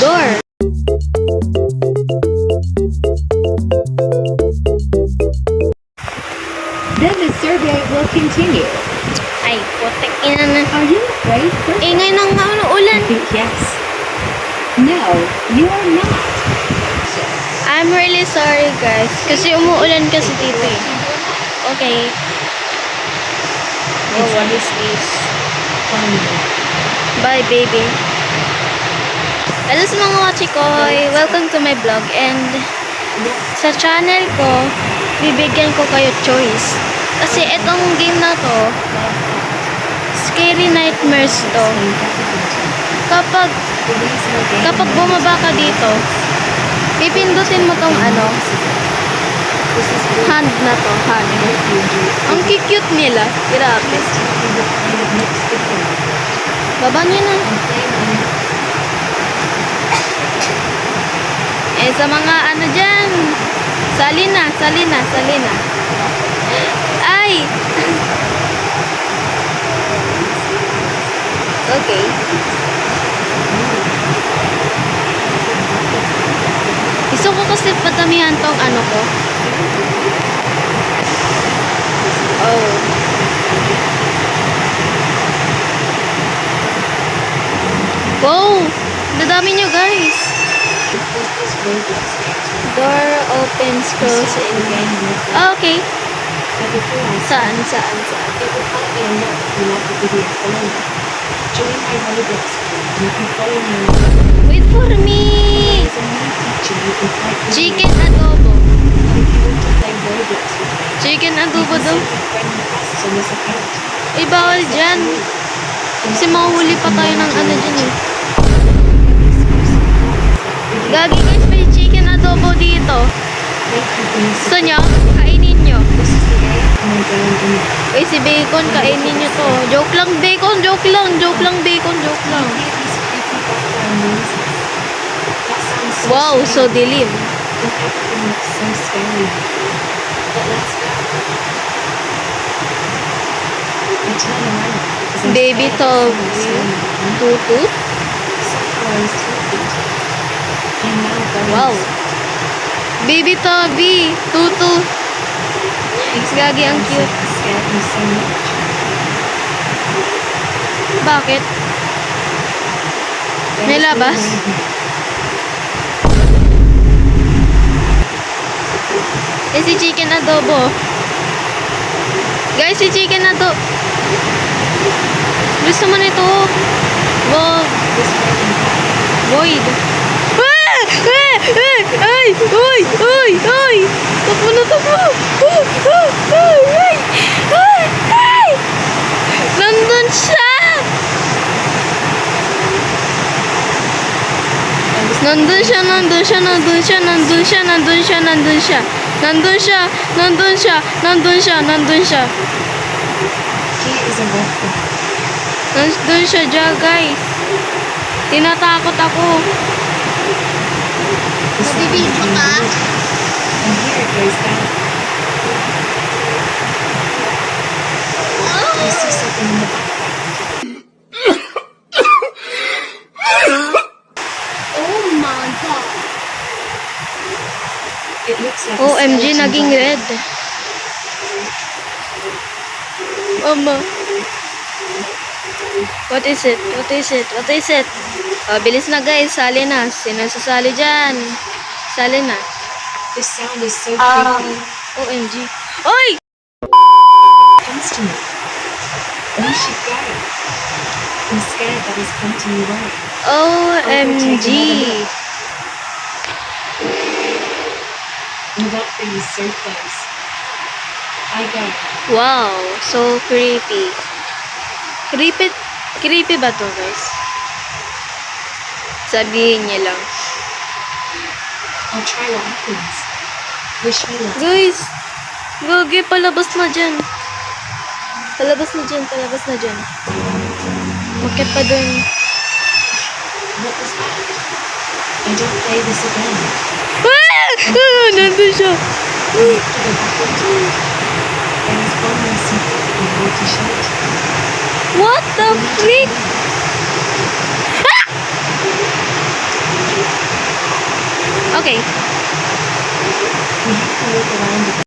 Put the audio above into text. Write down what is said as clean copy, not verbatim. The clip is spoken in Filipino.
door. Then the survey will continue. Ay, putik ina na. Are you afraid? Ingay ng ulan. Yes. No, you are not. I'm really sorry guys. Kasi umuulan kasi dito eh. Okay. Oh, what is this? Bye baby. Hello sa mga wachikoy. Welcome to my vlog. And sa channel ko, bibigyan ko kayo choice. Kasi itong game na to, Scary Nightmares to. Kapag bumaba ka dito, pipindutin mo tong ano, hand na to, hand. Ang cute nila. Grabe. Baba niyo na. Eh, sa mga ano dyan, sali na. Ay! Okay. Gusto ko kasi padamihan tong ano ko. Oh. Wow! Dadami nyo guys. Door opens, closes. Okay. Saan? Wait for me! Chicken adobo. Chicken adobo daw. Eh, bawal dyan. Kasi mahuli pa tayo ng ano dyan eh. Gagi guys, may chicken adobo dito. Gusto nyo? Kainin nyo. Eh, si Bacon, kainin nyo to. Joke lang, Bacon. Joke lang, Bacon. Wow, so dilim. Baby Toby. Tutu. Wow. Baby Toby. Tutu. Gagi, ang cute. Bakit? May labas? Eh, si chicken adobo. Guys, si chicken adobo. Gusto mo nito? Wow. Void. Ay! Tapo na. Ay! Nandun siya! Nandun siya dyan, guys. Tinatakot ako. Magbibidyo ka? OMG, naging red. Mama. What is it? Oh, bilis na guys. Sali na. Sino sasali dyan? Sali na. The sound is so creepy. OMG. Oy! Comes to me. We should go. I'm scared that he's come to me right. OMG. And that thing is so close. I go. Wow, so creepy. Creepy ba to, guys? Sabihin niya lang. I'll try what happens. Wish me luck. Guys, gagi, palabas na dyan. Palabas na dyan. Bakit pa dun? What was that? I don't play this again. Nandun siya. I have to go back into it. There is one more secret I want to show it. What the freak? Okay. We have to look around the